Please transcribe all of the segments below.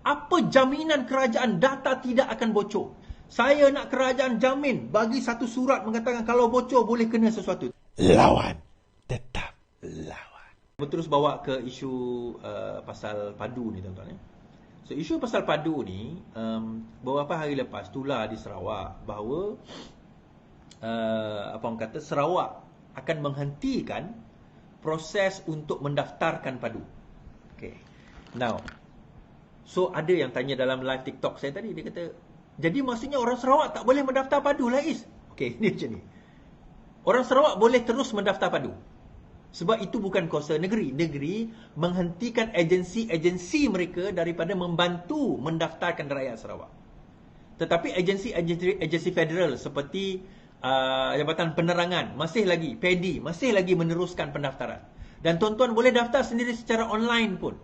Apa jaminan kerajaan data tidak akan bocor? Saya nak kerajaan jamin bagi satu surat mengatakan kalau bocor boleh kena sesuatu. Lawan. Tetap lawan. Terus bawa ke isu pasal padu ni tuan-tuan. So isu pasal padu ni beberapa hari lepas tular di Sarawak bahawa apa orang kata, Sarawak akan menghentikan proses untuk mendaftarkan padu. Okay. Now, so ada yang tanya dalam live TikTok saya tadi, dia kata, jadi maksudnya orang Sarawak tak boleh mendaftar padu lah, Is? Okay, ni macam ni. Orang Sarawak boleh terus mendaftar padu. Sebab itu bukan kuasa negeri. Negeri menghentikan agensi-agensi mereka daripada membantu mendaftarkan rakyat Sarawak. Tetapi agensi federal seperti Jabatan Penerangan masih lagi, PEDI masih lagi meneruskan pendaftaran. Dan tuan-tuan boleh daftar sendiri secara online pun.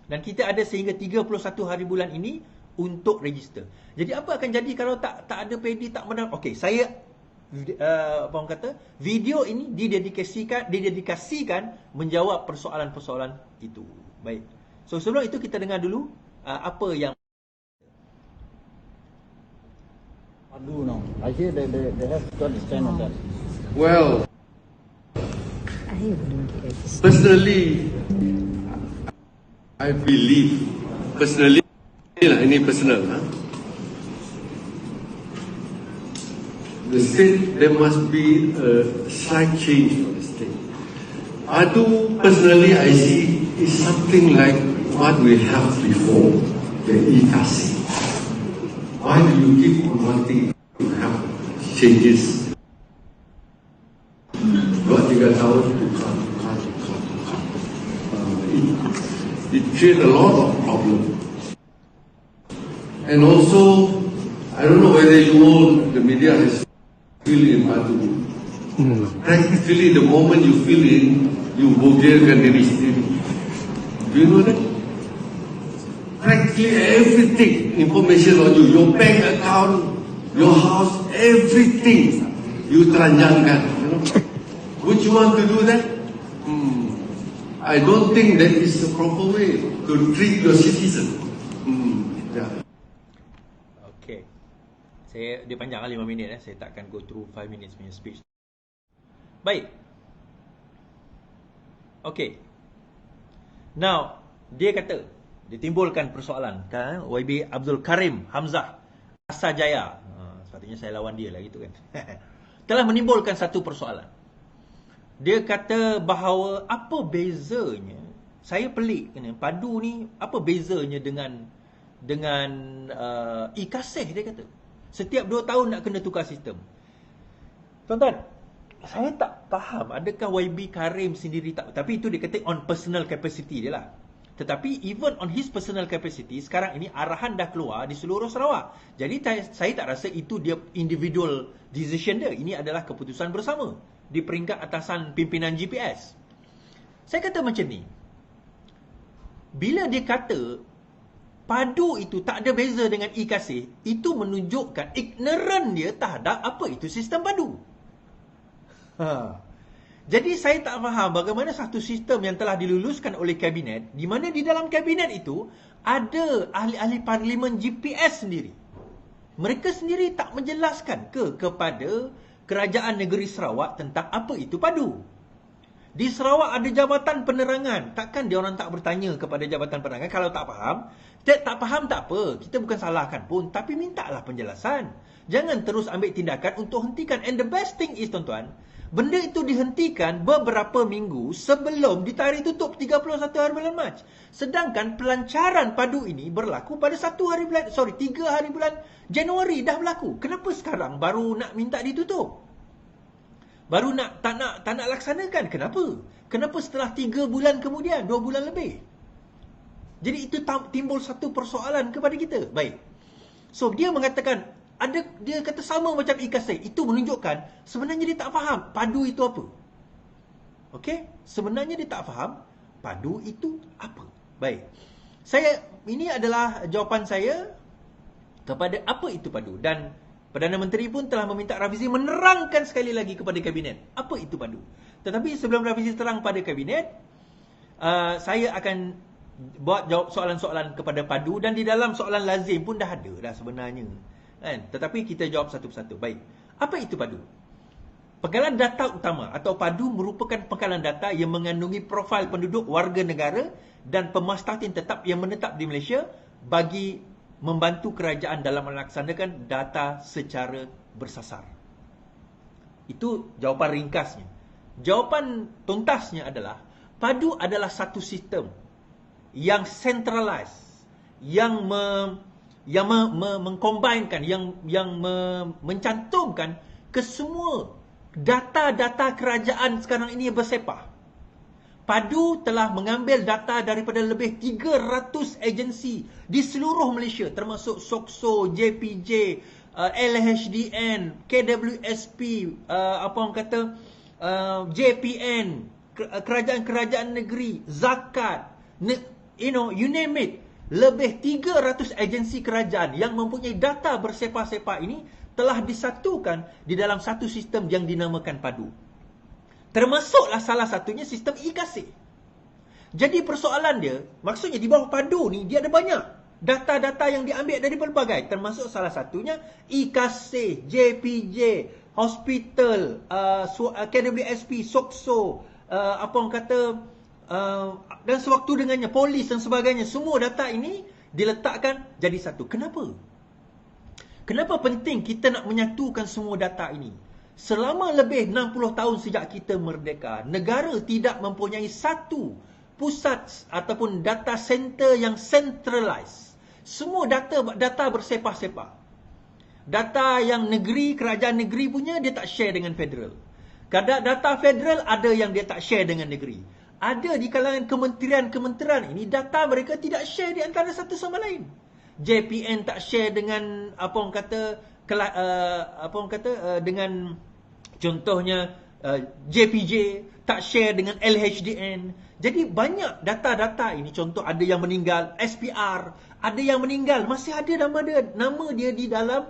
Dan kita ada sehingga 31 hari bulan ini untuk register. Jadi apa akan jadi kalau tak ada PEDI, tak mendaftar? Okey, saya apa orang kata, video ini didedikasikan menjawab persoalan-persoalan itu. Baik. So sebelum itu kita dengar dulu apa yang Padu now. I hear they have to stand on that. Well, personally, I believe, personally lah, ini personal lah. The state, there must be a slight change for the state. Padu, personally, I see is something like what we have before, the e-kasi. Why do you keep wanting to have changes? 2-3 tahun tukar. It creates a lot of problems. And also, I don't know whether you all, the media has feel in Padu. Practically, the moment you feel in, you bogerkan diri sendiri. Do you know that? Practically everything, information on you, your bank account, your house, everything, you telanjangkan. You know? Would you want to do that? I don't think that is the proper way to treat your citizen. Yeah. Okay. Dia panjang 5 minit. Saya tak akan go through 5 minutes punya speech. Baik. Okay. Now, dia kata, ditimbulkan persoalan kan, YB Abdul Karim Hamzah Asajaya, sepatutnya saya lawan dia lah gitu kan. Telah menimbulkan satu persoalan. Dia kata bahawa apa bezanya, saya pelik kan, padu ni apa bezanya dengan e-kasih, dia kata. Setiap 2 tahun nak kena tukar sistem. Tuan-tuan, saya tak faham adakah YB Karim sendiri tak, tapi itu dia kata on personal capacity dia lah. Tetapi even on his personal capacity, sekarang ini arahan dah keluar di seluruh Sarawak. Jadi saya tak rasa itu dia individual decision dia. Ini adalah keputusan bersama di peringkat atasan pimpinan GPS. Saya kata macam ni. Bila dia kata padu itu tak ada beza dengan e-kasih, itu menunjukkan ignorant dia terhadap apa itu sistem padu. Jadi saya tak faham bagaimana satu sistem yang telah diluluskan oleh kabinet, di mana di dalam kabinet itu ada ahli-ahli parlimen GPS sendiri. Mereka sendiri tak menjelaskan kepada kerajaan negeri Sarawak tentang apa itu padu. Di Sarawak ada Jabatan Penerangan. Takkan dia orang tak bertanya kepada Jabatan Penerangan kalau tak faham? Tak faham tak apa. Kita bukan salahkan pun. Tapi mintalah penjelasan. Jangan terus ambil tindakan untuk hentikan. And the best thing is, tuan-tuan, benda itu dihentikan beberapa minggu sebelum ditarikh tutup 31 hari bulan Mac. Sedangkan pelancaran padu ini berlaku pada 3 hari bulan Januari dah berlaku. Kenapa sekarang baru nak minta ditutup? Baru tak nak laksanakan. Kenapa? Kenapa setelah 3 bulan kemudian, 2 bulan lebih? Jadi itu timbul satu persoalan kepada kita. Baik. So dia mengatakan dia kata sama macam e-kasih. Itu menunjukkan sebenarnya dia tak faham padu itu apa. Okey? Sebenarnya dia tak faham padu itu apa. Baik. Ini adalah jawapan saya kepada apa itu padu. Dan Perdana Menteri pun telah meminta Rafizi menerangkan sekali lagi kepada kabinet apa itu padu. Tetapi sebelum Rafizi terang pada kabinet, saya akan buat jawab soalan-soalan kepada Padu, dan di dalam soalan lazim pun dah ada dah sebenarnya. Kan? Tetapi kita jawab satu persatu. Baik. Apa itu Padu? Pengkalan data utama atau Padu merupakan pengkalan data yang mengandungi profil penduduk warga negara dan pemastartin tetap yang menetap di Malaysia bagi membantu kerajaan dalam melaksanakan data secara bersasar. Itu jawapan ringkasnya. Jawapan tuntasnya adalah Padu adalah satu sistem yang centralized, yang mengcombinkan, yang mencantumkan kesemua data-data kerajaan sekarang ini bersepah. Padu telah mengambil data daripada lebih 300 agensi di seluruh Malaysia, termasuk SOCSO, JPJ, LHDN, KWSP, JPN, kerajaan-kerajaan negeri, zakat, you name it. Lebih 300 agensi kerajaan yang mempunyai data bersepah-sepah ini telah disatukan di dalam satu sistem yang dinamakan Padu. Termasuklah salah satunya sistem e-Kasih. Jadi persoalan dia, maksudnya di bawah Padu ni dia ada banyak data-data yang diambil dari pelbagai, termasuk salah satunya e-Kasih, JPJ, hospital, KWSP, SOCSO, dan sewaktu dengannya polis dan sebagainya. Semua data ini diletakkan jadi satu. Kenapa? Kenapa penting kita nak menyatukan semua data ini? Selama lebih 60 tahun sejak kita merdeka, negara tidak mempunyai satu pusat ataupun data center yang centralized. Semua data bersepah-sepah. Data yang negeri, kerajaan negeri punya, dia tak share dengan federal. Data federal ada yang dia tak share dengan negeri. Ada di kalangan kementerian-kementerian ini, data mereka tidak share di antara satu sama lain. JPN tak share dengan dengan contohnya JPJ, tak share dengan LHDN. Jadi banyak data-data ini, contoh ada yang meninggal, SPR, ada yang meninggal, masih ada nama dia di dalam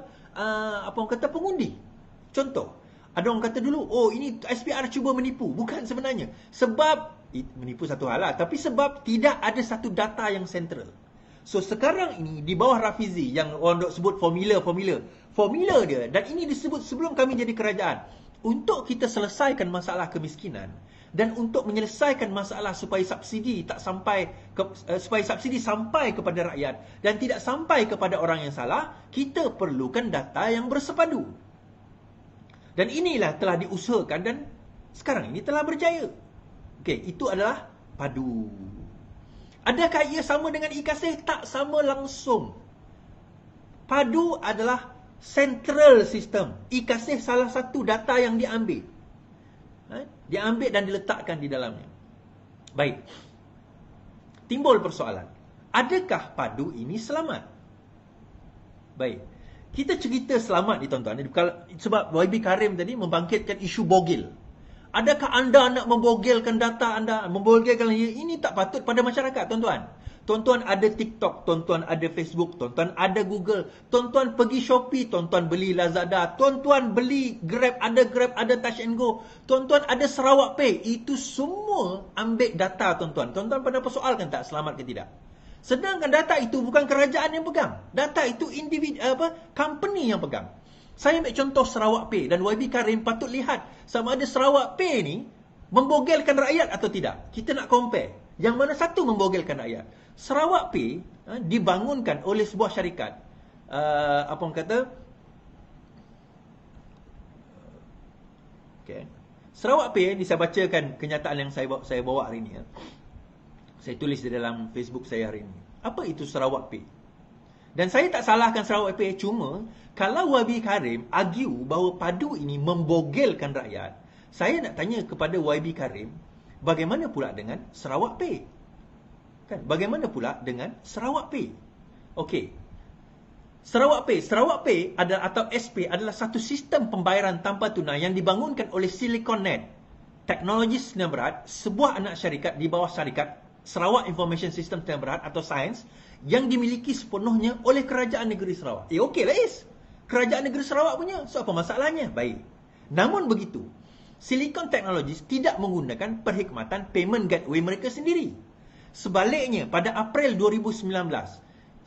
pengundi. Contoh, ada orang kata dulu, oh ini SPR cuba menipu. Bukan sebenarnya. Sebab, menipu satu hal lah, tapi sebab tidak ada satu data yang sentral. So sekarang ini di bawah Rafizi yang orang dok sebut formula dia, dan ini disebut sebelum kami jadi kerajaan, untuk kita selesaikan masalah kemiskinan dan untuk menyelesaikan masalah supaya subsidi sampai kepada rakyat dan tidak sampai kepada orang yang salah, kita perlukan data yang bersepadu. Dan inilah telah diusahakan dan sekarang ini telah berjaya. Okey, itu adalah Padu. Adakah ia sama dengan e-Kasih? Tak sama langsung. Padu adalah central system. e-Kasih salah satu data yang diambil. Diambil dan diletakkan di dalamnya. Baik. Timbul persoalan. Adakah Padu ini selamat? Baik. Kita cerita selamat ni tuan-tuan. Sebab YB Karim tadi membangkitkan isu bogil. Adakah anda nak membogelkan data anda? Membogelkan ini tak patut pada masyarakat, tuan-tuan. Tuan-tuan ada TikTok, tuan-tuan ada Facebook, tuan-tuan ada Google, tuan-tuan pergi Shopee, tuan-tuan beli Lazada, tuan-tuan beli Grab, ada Touch and Go, tuan-tuan ada Sarawak Pay. Itu semua ambil data tuan-tuan. Tuan-tuan pernah persoalkan tak selamat ke tidak? Sedangkan data itu bukan kerajaan yang pegang. Data itu company yang pegang. Saya ambil contoh Sarawak Pay dan YB Karim patut lihat sama ada Sarawak Pay ni membogelkan rakyat atau tidak. Kita nak compare. Yang mana satu membogelkan rakyat. Sarawak Pay dibangunkan oleh sebuah syarikat. Sarawak Pay ni saya bacakan kenyataan yang saya bawa hari ni. Saya tulis di dalam Facebook saya hari ini. Apa itu Sarawak Pay? Dan saya tak salahkan Sarawak Pay, cuma kalau YB Karim argue bahawa Padu ini membogelkan rakyat, saya nak tanya kepada YB Karim, bagaimana pula dengan Sarawak Pay? Kan? Bagaimana pula dengan Sarawak Pay? Okey. Sarawak Pay adalah, atau SP adalah satu sistem pembayaran tanpa tunai yang dibangunkan oleh SiliconNet Teknologi Sdn Bhd, sebuah anak syarikat di bawah syarikat Sarawak Information System Sdn Bhd atau Sains, yang dimiliki sepenuhnya oleh Kerajaan Negeri Sarawak. Okeylah Is. Kerajaan Negeri Sarawak punya. So apa masalahnya? Baik. Namun begitu, Silicon Technologies tidak menggunakan perkhidmatan payment gateway mereka sendiri. Sebaliknya, pada April 2019,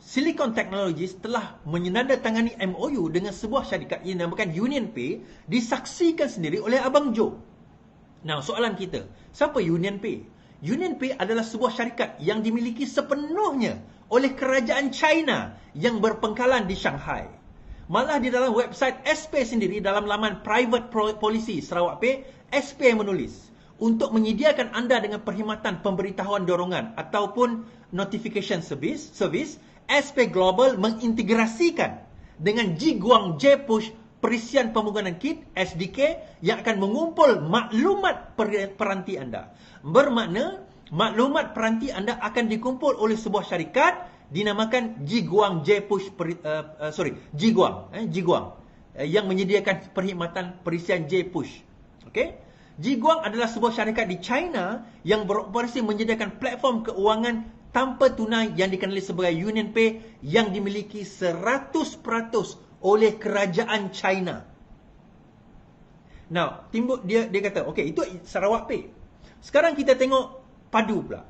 Silicon Technologies telah menandatangani MOU dengan sebuah syarikat yang dinamakan UnionPay, disaksikan sendiri oleh Abang Joe. Nah, soalan kita, siapa UnionPay? UnionPay adalah sebuah syarikat yang dimiliki sepenuhnya oleh kerajaan China yang berpengkalan di Shanghai. Malah di dalam website SP sendiri, dalam laman Private Policy Sarawak Pay, SP menulis, untuk menyediakan anda dengan perkhidmatan pemberitahuan dorongan ataupun notification service, SP Global mengintegrasikan dengan Jiguang J-Push Perisian Pembuganan Kit SDK yang akan mengumpul maklumat peranti anda. Bermakna maklumat peranti anda akan dikumpul oleh sebuah syarikat dinamakan Jiguang Jiguang yang menyediakan perkhidmatan perisian J-Push. Okey? Jiguang adalah sebuah syarikat di China yang beroperasi menyediakan platform keuangan tanpa tunai yang dikenali sebagai UnionPay yang dimiliki 100% oleh kerajaan China. Now, timbul dia kata, okey, itu Sarawak Pay. Sekarang kita tengok Padu pula.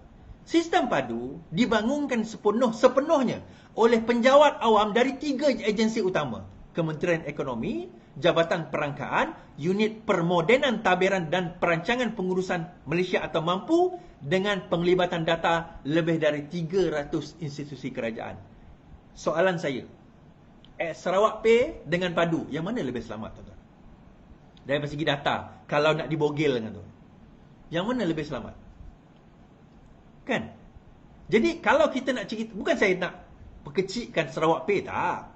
Sistem Padu dibangunkan sepenuhnya oleh penjawat awam dari 3 agensi utama: Kementerian Ekonomi, Jabatan Perangkaan, Unit Permodenan Tabiran dan Perancangan Pengurusan Malaysia atau Mampu, dengan penglibatan data lebih dari 300 institusi kerajaan. Soalan saya, Sarawak Pay dengan Padu, yang mana lebih selamat, tuan-tuan? Dari segi data, kalau nak dibogel dengan tu, yang mana lebih selamat? Kan? Jadi kalau kita nak cerita, bukan saya nak perkecilkan Sarawak Pay, tak.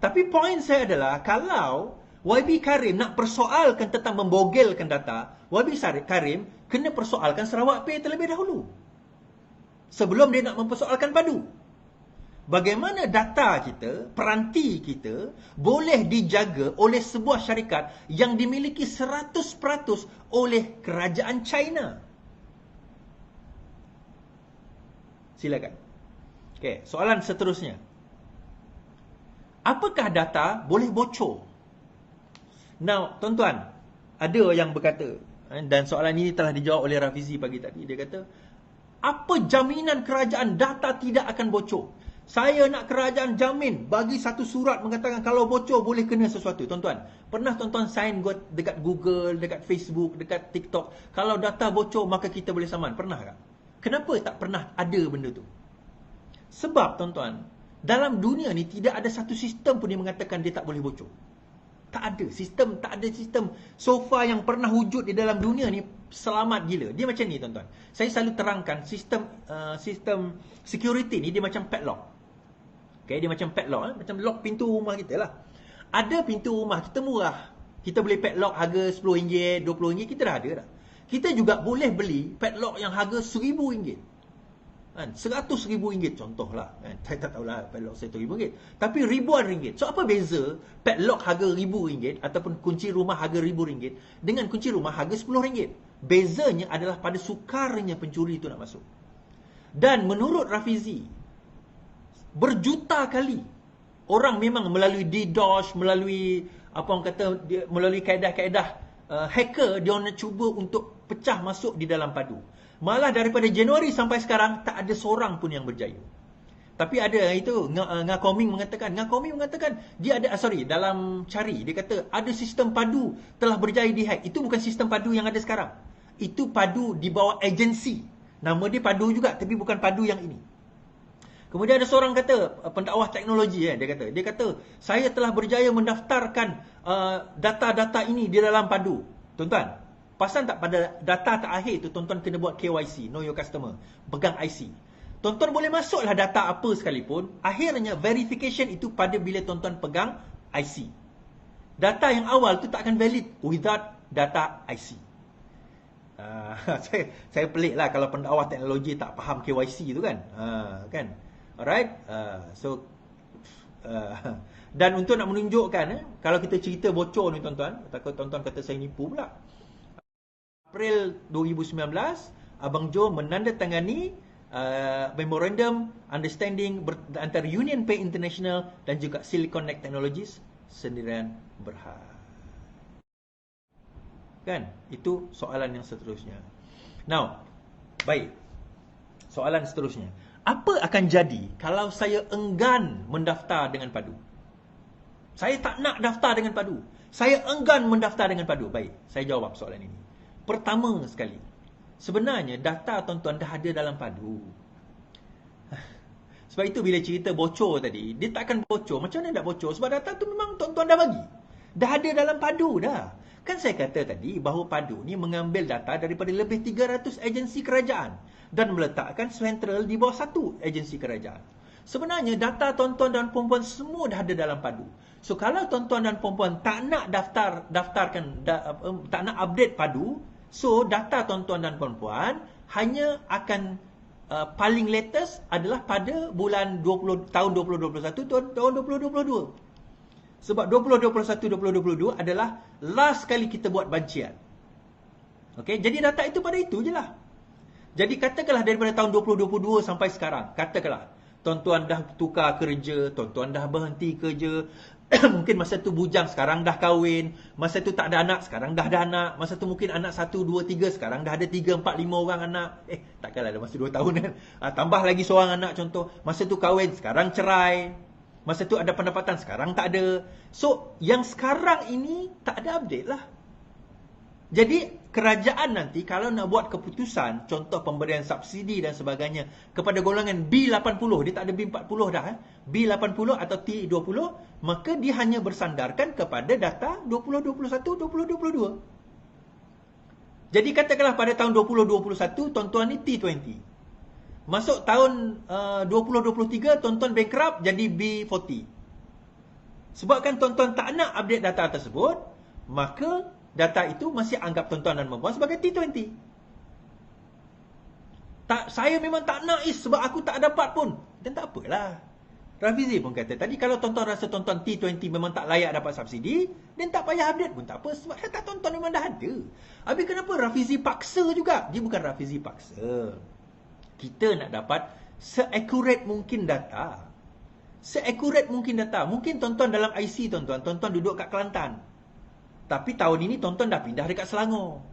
Tapi poin saya adalah, kalau YB Karim nak persoalkan tentang membogelkan data, YB Karim kena persoalkan Sarawak Pay terlebih dahulu, sebelum dia nak mempersoalkan Padu. Bagaimana data kita, peranti kita, boleh dijaga oleh sebuah syarikat yang dimiliki 100% oleh kerajaan China? Silakan. Okey, soalan seterusnya. Apakah data boleh bocor? Now, tuan-tuan, ada yang berkata, dan soalan ini telah dijawab oleh Rafizi pagi tadi, dia kata, apa jaminan kerajaan data tidak akan bocor? Saya nak kerajaan jamin, bagi satu surat mengatakan kalau bocor boleh kena sesuatu. Tuan-tuan, pernah tuan-tuan sign dekat Google, dekat Facebook, dekat TikTok, kalau data bocor maka kita boleh saman? Pernah tak? Kenapa tak pernah ada benda tu? Sebab, tuan-tuan, dalam dunia ni tidak ada satu sistem pun yang mengatakan dia tak boleh bocor. Tak ada sistem so far yang pernah wujud di dalam dunia ni selamat gila. Dia macam ni, tuan-tuan. Saya selalu terangkan sistem security ni dia macam padlock. Okay, dia macam padlock, macam lock pintu rumah kita lah. Ada pintu rumah kita murah, kita boleh padlock harga RM10, RM20, kita dah ada dah. Kita juga boleh beli padlock yang harga RM1,000, kan, RM100,000 contohlah, kan. Saya tak tahulah padlock RM1,000, tapi ribuan ringgit. So apa beza padlock harga RM1,000 ataupun kunci rumah harga RM1,000 dengan kunci rumah harga RM10? Bezanya adalah pada sukarnya pencuri itu nak masuk. Dan menurut Rafizi, berjuta kali orang memang melalui DDoS, melalui apa orang kata, melalui kaedah-kaedah hacker, dia nak cuba untuk pecah masuk di dalam Padu. Malah daripada Januari sampai sekarang tak ada seorang pun yang berjaya. Tapi ada itu Ngakoming mengatakan dia ada dalam cari dia kata ada sistem Padu telah berjaya dihack. Itu bukan sistem Padu yang ada sekarang. Itu Padu di bawah agensi. Nama dia Padu juga tapi bukan Padu yang ini. Kemudian ada seorang kata, pendakwah teknologi, dia kata saya telah berjaya mendaftarkan data-data ini di dalam Padu. Tuan-tuan, pasal tak pada data terakhir tu tuan-tuan kena buat KYC, know your customer, pegang IC. Tuan-tuan boleh masuklah data apa sekalipun, akhirnya verification itu pada bila tuan-tuan pegang IC. Data yang awal tu tak akan valid without data IC. Saya pelik lah kalau pendakwah teknologi tak faham KYC tu kan. Kan? Alright. Dan untuk nak menunjukkan, kalau kita cerita bocor ni tuan-tuan, takut tuan-tuan kata saya nipu pula. April 2019, Abang Joe menandatangani Memorandum Understanding antara UnionPay International dan juga Silicon Technologies Sendirian Berhad. Kan? Itu soalan yang seterusnya. Now, baik. soalan seterusnya. Apa akan jadi kalau saya enggan mendaftar dengan padu? Saya tak nak daftar dengan padu. Saya enggan mendaftar dengan padu. Baik, saya jawab soalan ini. Pertama sekali, sebenarnya data tuan-tuan dah ada dalam padu. Sebab itu bila cerita bocor tadi, dia takkan bocor. Macam mana nak bocor? Sebab data tu memang tuan-tuan dah bagi. Dah ada dalam padu dah. Kan saya kata tadi bahawa padu ni mengambil data daripada lebih 300 agensi kerajaan dan meletakkan sentral di bawah satu agensi kerajaan. Sebenarnya data tuan-tuan dan puan-puan semua dah ada dalam padu. So kalau tuan-tuan dan puan-puan tak nak tak nak update padu, so data tuan-tuan dan puan-puan hanya akan paling latest adalah pada bulan tahun 2021 tahun 2022. Sebab 2021-2022 adalah last kali kita buat bancian. Okey, jadi data itu pada itu je lah. Jadi katakanlah daripada tahun 2022 sampai sekarang, katakanlah tuan-tuan dah tukar kerja, tuan-tuan dah berhenti kerja, mungkin masa tu bujang, sekarang dah kahwin, masa tu tak ada anak, sekarang dah ada anak, masa tu mungkin anak 1, 2, 3, sekarang dah ada 3, 4, 5 orang anak. Takkanlah ada masa 2 tahun kan. Tambah lagi seorang anak contoh, masa tu kahwin, sekarang cerai. Masa tu ada pendapatan, sekarang tak ada. So, yang sekarang ini tak ada update lah. Jadi, kerajaan nanti kalau nak buat keputusan, contoh pemberian subsidi dan sebagainya, kepada golongan B80, dia tak ada B40 dah. B80 atau T20, maka dia hanya bersandarkan kepada data 2021-2022. Jadi, katakanlah pada tahun 2021, tuan-tuan ni T20. Masuk tahun 2023, tuan-tuan bankrupt jadi B40. Sebabkan tuan-tuan tak nak update data tersebut, maka data itu masih anggap tuan-tuan dan puan-puan sebagai T20. Saya memang tak nak sebab aku tak dapat pun. Dan tak apalah. Rafizi pun kata tadi, kalau tuan-tuan rasa tuan-tuan T20 memang tak layak dapat subsidi, dan tak payah update pun tak apa. Sebab data tuan-tuan memang dah ada. Habis kenapa Rafizi paksa juga? Dia bukan Rafizi paksa. Kita nak dapat seakurat mungkin data. Seakurat mungkin data. Mungkin tuan-tuan dalam IC tuan-tuan duduk kat Kelantan. Tapi tahun ini tuan-tuan dah pindah dekat Selangor.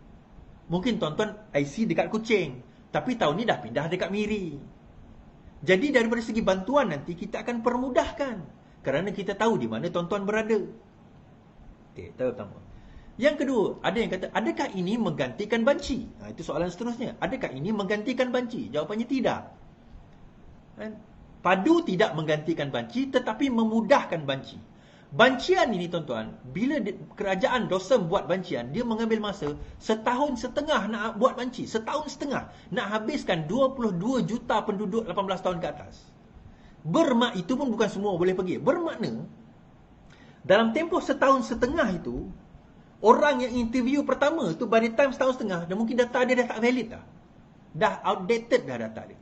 Mungkin tuan-tuan IC dekat Kuching. Tapi tahun ini dah pindah dekat Miri. Jadi daripada segi bantuan nanti kita akan permudahkan. Kerana kita tahu di mana tuan-tuan berada. Okey, itu pertama. Yang kedua, ada yang kata, adakah ini menggantikan banci? Itu soalan seterusnya. Adakah ini menggantikan banci? Jawapannya tidak. Padu tidak menggantikan banci, tetapi memudahkan banci. Bancian ini tuan-tuan, bila kerajaan Dosem buat bancian, dia mengambil masa setahun setengah nak buat banci. Setahun setengah nak habiskan 22 juta penduduk 18 tahun ke atas. Itu pun bukan semua boleh pergi. Bermakna, dalam tempoh setahun setengah itu, orang yang interview pertama tu by the time setahun setengah, dan mungkin data dia dah tak valid dah. Dah outdated dah data dia.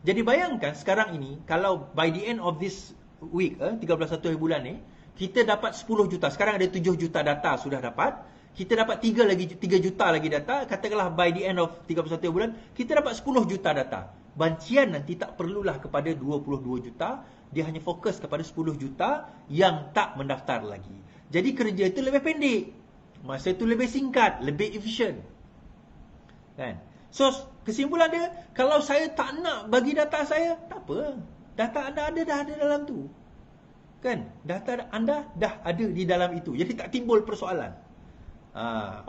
Jadi bayangkan sekarang ini, kalau by the end of this week, 31 bulan ni, kita dapat 10 juta. Sekarang ada 7 juta data sudah dapat. Kita dapat 3 juta lagi data. Katakanlah by the end of 31 bulan, kita dapat 10 juta data. Bancian nanti tak perlulah kepada 22 juta. Dia hanya fokus kepada 10 juta yang tak mendaftar lagi. Jadi kerja itu lebih pendek. Masa itu lebih singkat, lebih efisien. Kan? So, kesimpulan dia, kalau saya tak nak bagi data saya, tak apa. Data anda dah ada dalam tu. Kan? Data anda dah ada di dalam itu. Jadi tak timbul persoalan.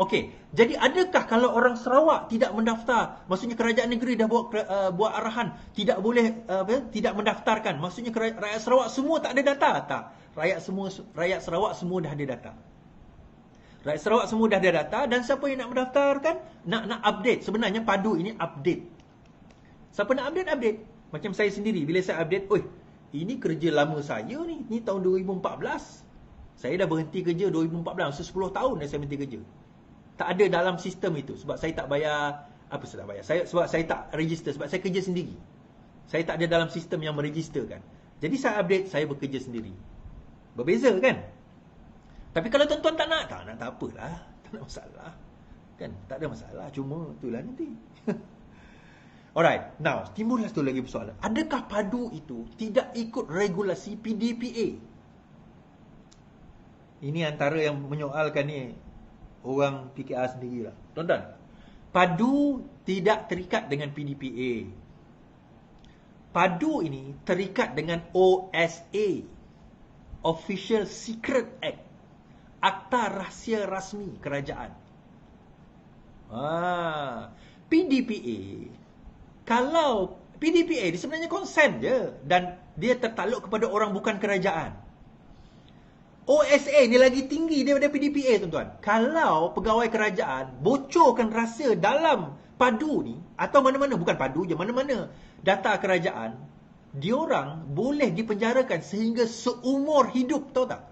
Okey. Jadi adakah kalau orang Sarawak tidak mendaftar, maksudnya kerajaan negeri dah buat arahan tidak boleh tidak mendaftarkan, maksudnya rakyat Sarawak semua tak ada data? Tak. Rakyat Sarawak semua dah ada data. Rakyat Sarawak semua dah ada data, dan siapa yang nak mendaftarkan, nak update. Sebenarnya padu ini update. Siapa nak update? Macam saya sendiri, bila saya update, ini kerja lama saya ni tahun 2014. Saya dah berhenti kerja 2014, 10 tahun dah saya berhenti kerja. Tak ada dalam sistem itu, sebab saya tak bayar, sebab saya tak register, sebab saya kerja sendiri. Saya tak ada dalam sistem yang meregisterkan. Jadi saya update, saya bekerja sendiri. Berbeza kan? Tapi kalau tuan-tuan tak nak, tak apalah. Tak ada masalah. Kan? Tak ada masalah. Cuma itulah nanti. Alright. Now, timbul satu lagi persoalan. Adakah padu itu tidak ikut regulasi PDPA? Ini antara yang menyoalkan ni orang PKR sendirilah. Tuan-tuan, padu tidak terikat dengan PDPA. padu ini terikat dengan OSA, Official Secret Act, Akta Rahsia Rasmi Kerajaan. PDPA, kalau PDPA dia sebenarnya konsen je dan dia tertakluk kepada orang bukan kerajaan. OSA ni lagi tinggi daripada PDPA, tuan-tuan. Kalau pegawai kerajaan bocorkan rahsia dalam padu ni, atau mana-mana, bukan padu je, mana-mana data kerajaan, diorang boleh dipenjarakan sehingga seumur hidup, tahu tak?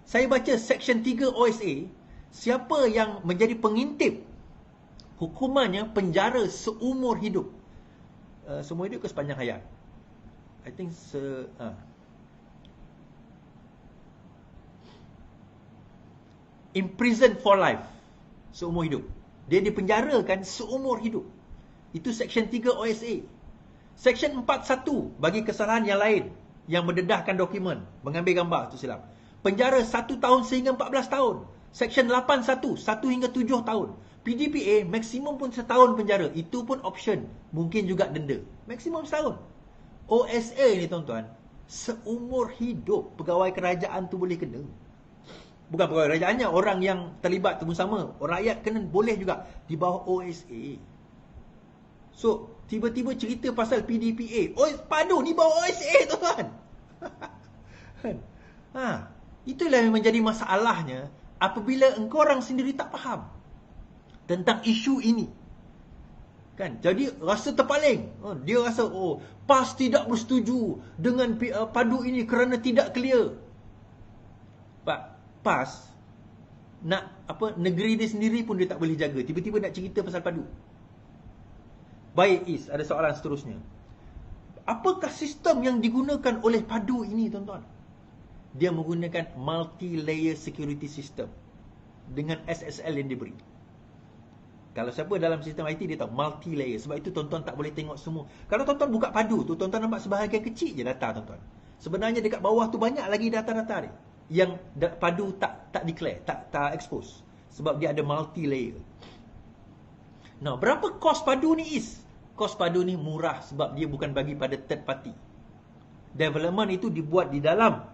Saya baca Section 3 OSA, siapa yang menjadi pengintip, hukumannya penjara seumur hidup. Seumur hidup ke sepanjang hayat? I think imprisoned for life, seumur hidup. Dia dipenjarakan seumur hidup. Itu Section 3 OSA. Section 4.1 bagi kesalahan yang lain, yang mendedahkan dokumen, mengambil gambar, itu silap, penjara 1 tahun sehingga 14 tahun. Section 8.1, 1 hingga 7 tahun. PDPA maksimum pun 1 tahun penjara. Itu pun option, mungkin juga denda. Maksimum 1 tahun. OSA ni, tuan-tuan, seumur hidup pegawai kerajaan tu boleh kena. Bukan pegawai kerajaannya, orang yang terlibat tu pun sama. Orang rakyat kena boleh juga di bawah OSA. So, tiba-tiba cerita pasal PDPA. Padu ni bawah OSA, tuan-tuan. Itulah yang menjadi masalahnya apabila engkau orang sendiri tak faham tentang isu ini. Kan? Jadi rasa terpaling. Dia rasa PAS tidak bersetuju dengan padu ini kerana tidak clear. PAS nak negeri dia sendiri pun dia tak boleh jaga. Tiba-tiba nak cerita pasal padu. Baik, Is, ada soalan seterusnya. Apakah sistem yang digunakan oleh padu ini, tuan-tuan? Dia menggunakan multi-layer security system dengan SSL yang diberi. Kalau siapa dalam sistem IT dia tahu multi-layer. Sebab itu tuan-tuan tak boleh tengok semua. Kalau tuan-tuan buka padu tu, tuan-tuan nampak sebahagian kecil je data, tuan-tuan. Sebenarnya dekat bawah tu banyak lagi data-data dia yang padu tak declare, tak expose. Sebab dia ada multi-layer. Nah, berapa kos padu ni, Is? Kos padu ni murah sebab dia bukan bagi pada third party. Development itu dibuat di dalam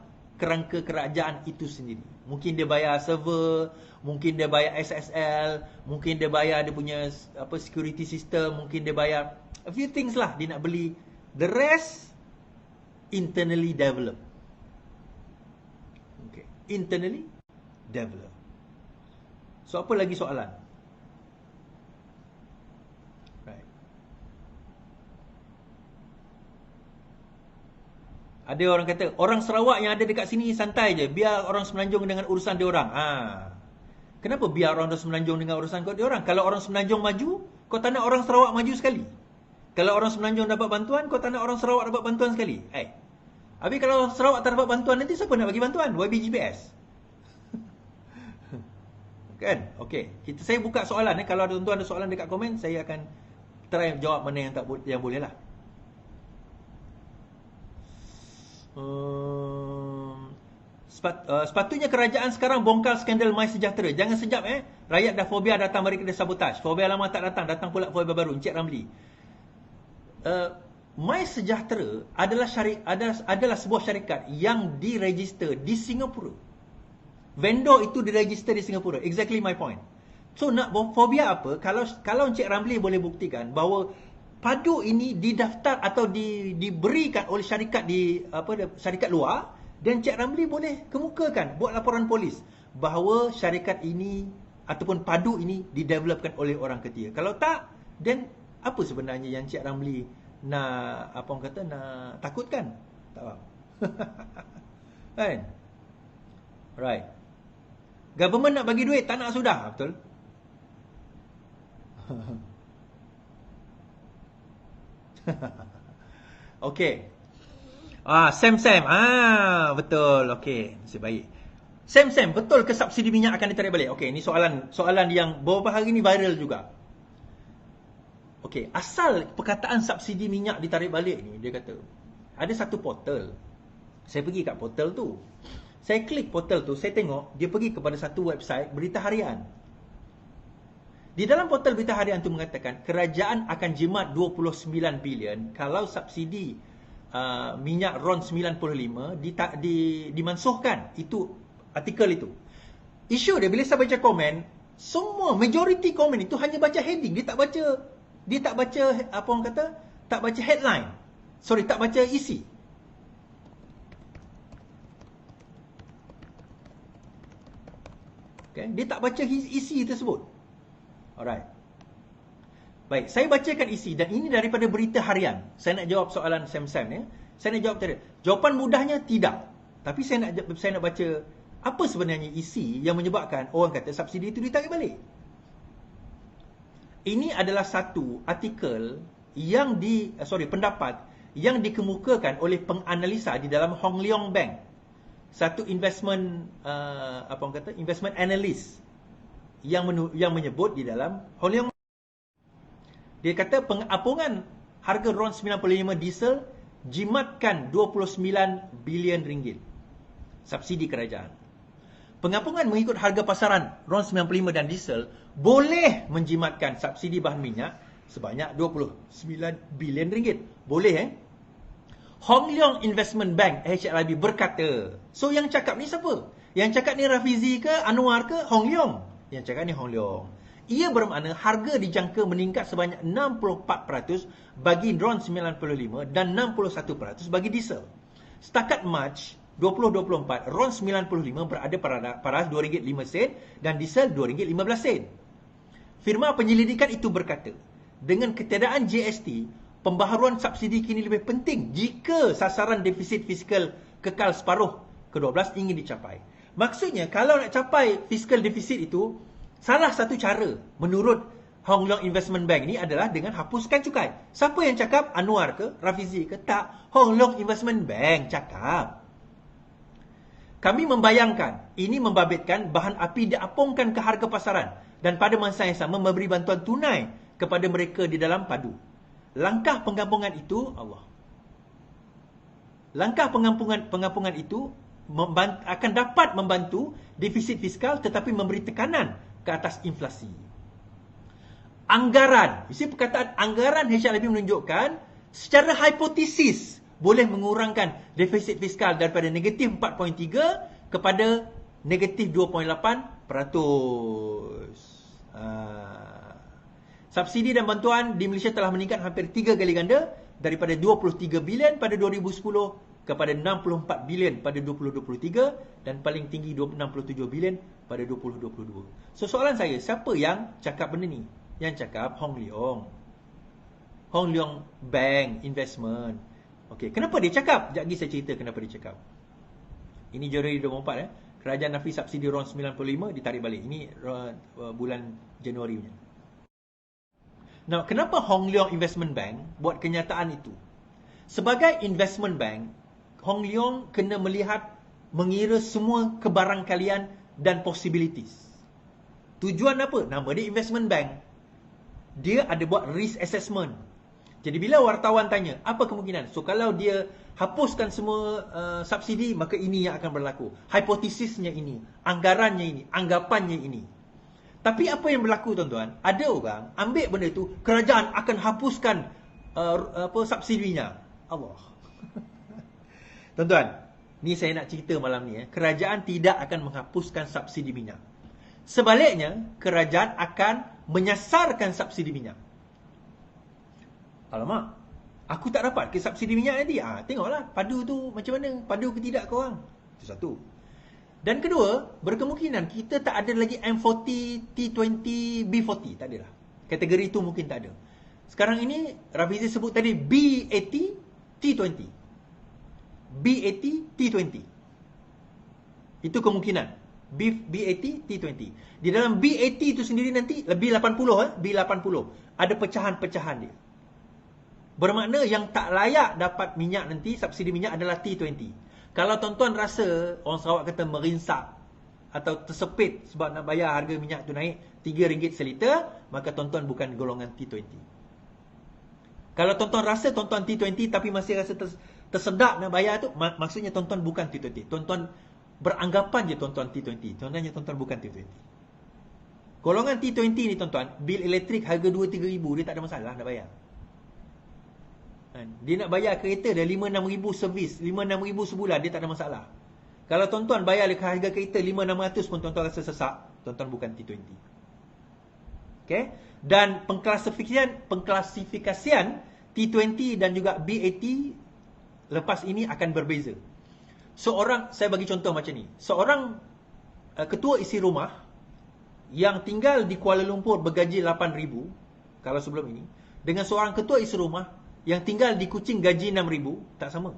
kerangka kerajaan itu sendiri. Mungkin dia bayar server, mungkin dia bayar SSL, mungkin dia bayar dia punya security system, mungkin dia bayar a few things lah dia nak beli. The rest internally developed. Okay, internally developed. So apa lagi soalan? Right. Ada orang kata, orang Sarawak yang ada dekat sini santai je, biar orang Semenanjung dengan urusan dia orang. Kenapa biar orang Semenanjung dengan urusan dia orang? Kalau orang Semenanjung maju, kau tak nak orang Sarawak maju sekali. Kalau orang Semenanjung dapat bantuan, kau tak nak orang Sarawak dapat bantuan sekali. Habis kalau orang Sarawak tak dapat bantuan, nanti siapa nak bagi bantuan? YBGPS. Kan? Okey. Saya buka soalan. Kalau ada tuan-tuan ada soalan dekat komen, saya akan try jawab mana yang boleh lah. Sepatutnya kerajaan sekarang bongkar skandal MySejahtera. Jangan sejap rakyat dah fobia datang, mereka dah sabotaj. Fobia lama tak datang pula fobia baru. Encik Ramli. MySejahtera adalah sebuah syarikat yang diregister di Singapura. Vendor itu diregister di Singapura. Exactly my point. So nak fobia apa? Kalau Encik Ramli boleh buktikan bahawa padu ini didaftar atau diberikan oleh syarikat syarikat luar, dan Encik Ramli boleh kemukakan, buat laporan polis bahawa syarikat ini ataupun padu ini didevelopkan oleh orang ketiga. Kalau tak, then apa sebenarnya yang Encik Ramli nak nak takutkan? Tak faham. Kan? Right. Government nak bagi duit, tak nak sudah, betul? Okey. Sam. Betul. Okey, nasib baik. Sam, betul ke subsidi minyak akan ditarik balik? Okey, ini soalan yang beberapa hari ni viral juga. Okey, asal perkataan subsidi minyak ditarik balik ni, dia kata ada satu portal. Saya pergi kat portal tu. Saya klik portal tu, saya tengok dia pergi kepada satu website berita harian. Di dalam portal berita harian tu mengatakan kerajaan akan jimat 29 bilion kalau subsidi minyak RON 95 dimansuhkan. Itu artikel itu. Isu dia bila saya baca komen, semua majority komen itu hanya baca heading, dia tak baca apa orang kata, tak baca headline. Sorry, tak baca isi. Okay? Dia tak baca isi tersebut. Alright. Baik, saya bacakan isi dan ini daripada berita harian. Saya nak jawab soalan Sam ya. Saya nak jawab tadi. Jawapan mudahnya tidak. Tapi saya nak baca apa sebenarnya isi yang menyebabkan orang kata subsidi itu ditarik balik. Ini adalah satu artikel yang pendapat yang dikemukakan oleh penganalisa di dalam Hong Leong Bank. Satu investment investment analyst yang menyebut di dalam Hong Leong. Dia kata pengapungan harga RON 95 diesel jimatkan 29 bilion ringgit subsidi kerajaan. Pengapungan mengikut harga pasaran RON 95 dan diesel boleh menjimatkan subsidi bahan minyak sebanyak 29 bilion ringgit. Boleh Hong Leong Investment Bank HLIB berkata. So yang cakap ni siapa? Yang cakap ni Rafizi ke, Anwar ke, Hong Leong? Yang cakap ni Hong Leong. Ia bermakna harga dijangka meningkat sebanyak 64% bagi RON 95 dan 61% bagi diesel. Setakat Mac 2024, RON 95 berada pada RM2.05 dan diesel RM2.15. Firma penyelidikan itu berkata, dengan ketiadaan GST, pembaharuan subsidi kini lebih penting jika sasaran defisit fiskal kekal separuh ke-12 ingin dicapai. Maksudnya, kalau nak capai fiskal defisit itu, salah satu cara menurut Hong Leong Investment Bank ni adalah dengan hapuskan cukai. Siapa yang cakap? Anwar ke? Rafizi ke? Tak. Hong Leong Investment Bank cakap. Kami membayangkan ini membabitkan bahan api diapungkan ke harga pasaran dan pada masa yang sama memberi bantuan tunai kepada mereka di dalam padu. Langkah pengampungan itu akan dapat membantu defisit fiskal tetapi memberi tekanan ke atas inflasi. Anggaran, perkataan anggaran HLIB menunjukkan secara hipotesis boleh mengurangkan defisit fiskal daripada negatif 4.3 kepada negatif 2.8%. Subsidi dan bantuan di Malaysia telah meningkat hampir 3 kali ganda daripada 23 bilion pada 2010 kepada 64 bilion pada 2023 dan paling tinggi 67 bilion pada 2022. So soalan saya, siapa yang cakap benda ni? Yang cakap Hong Leong. Hong Leong Bank Investment. Okey, kenapa dia cakap? Sekejap lagi saya cerita kenapa dia cakap. Ini Januari 2024 Kerajaan nafi subsidi RON 95 ditarik balik. Ini bulan Januari punya. Nah, kenapa Hong Leong Investment Bank buat kenyataan itu? Sebagai investment bank, Hong Leong kena mengira semua kebarangkalian dan possibilities. Tujuan apa? Nama dia investment bank. Dia ada buat risk assessment. Jadi bila wartawan tanya, apa kemungkinan? So kalau dia hapuskan semua subsidi, maka ini yang akan berlaku. Hipotesisnya ini, anggarannya ini, anggapannya ini. Tapi apa yang berlaku tuan-tuan? Ada orang ambil benda itu, kerajaan akan hapuskan subsidinya. Allah. Tuan-tuan, ni saya nak cerita malam ni. Kerajaan tidak akan menghapuskan subsidi minyak. Sebaliknya, kerajaan akan menyasarkan subsidi minyak. Alamak, aku tak dapat ke subsidi minyak nanti. Tengoklah padu tu macam mana, padu ke tidak korang. Itu satu. Dan kedua, berkemungkinan kita tak ada lagi M40, T20, B40. Tak ada lah. Kategori itu mungkin tak ada. Sekarang ini, Rafizi sebut tadi B80, T20. B80, T20. Itu kemungkinan. B80, T20. Di dalam B80 itu sendiri nanti, lebih 80, B80. Ada pecahan-pecahan dia. Bermakna yang tak layak dapat minyak nanti, subsidi minyak adalah T20. Kalau tuan-tuan rasa, orang Sarawak kata merinsak atau tersepit sebab nak bayar harga minyak tu naik RM3 seliter, maka tuan-tuan bukan golongan T20. Kalau tuan-tuan rasa tuan-tuan T20 tapi masih rasa tersedak nak bayar tu, maksudnya tuan-tuan bukan T20. Tuan-tuan beranggapan je tuan-tuan T20. Sebenarnya tuan-tuan bukan T20. Golongan T20 ni tuan-tuan, bil elektrik harga 2-3 ribu, dia tak ada masalah nak bayar. Dia nak bayar kereta dia 5-6 ribu servis, 5-6 ribu sebulan, dia tak ada masalah. Kalau tuan-tuan bayar harga kereta 5-600 pun tuan-tuan rasa sesak, tuan-tuan bukan T20. Okay? Dan pengklasifikasian T20 dan juga BAT lepas ini akan berbeza. Saya bagi contoh macam ni. Seorang ketua isi rumah yang tinggal di Kuala Lumpur bergaji 8,000 kalau sebelum ini, dengan seorang ketua isi rumah yang tinggal di Kuching gaji 6,000, tak sama.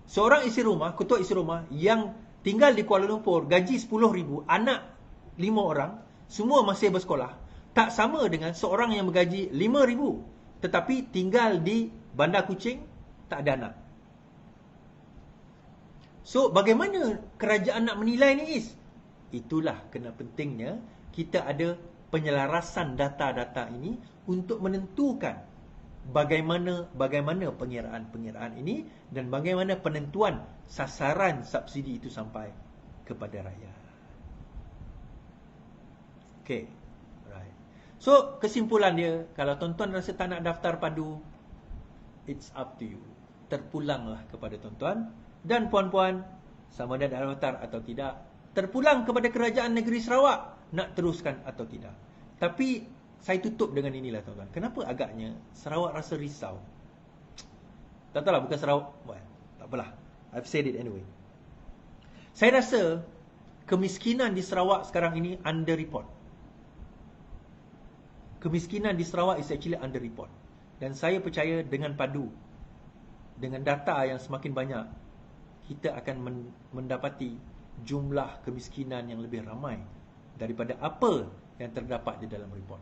Seorang ketua isi rumah yang tinggal di Kuala Lumpur gaji 10,000, anak 5 orang, semua masih bersekolah, tak sama dengan seorang yang bergaji 5,000 tetapi tinggal di Bandar Kuching, tak ada anak. So, bagaimana kerajaan nak menilai ni, Is? Itulah kena pentingnya kita ada penyelarasan data-data ini untuk menentukan bagaimana pengiraan ini dan bagaimana penentuan sasaran subsidi itu sampai kepada rakyat. Okay. Right. So, kesimpulan dia, kalau tuan-tuan rasa tak nak daftar padu, it's up to you. Terpulanglah kepada tuan-tuan dan puan-puan, sama ada nak daftar atau tidak. Terpulang kepada kerajaan negeri Sarawak nak teruskan atau tidak. Tapi saya tutup dengan inilah tuan-tuan. Kenapa agaknya Sarawak rasa risau? Tak tahulah, bukan Sarawak. Well, tak apalah. I've said it anyway. Saya rasa kemiskinan di Sarawak sekarang ini under-report. Kemiskinan di Sarawak is actually under-report. Dan saya percaya dengan padu, dengan data yang semakin banyak, kita akan mendapati jumlah kemiskinan yang lebih ramai daripada apa yang terdapat di dalam report.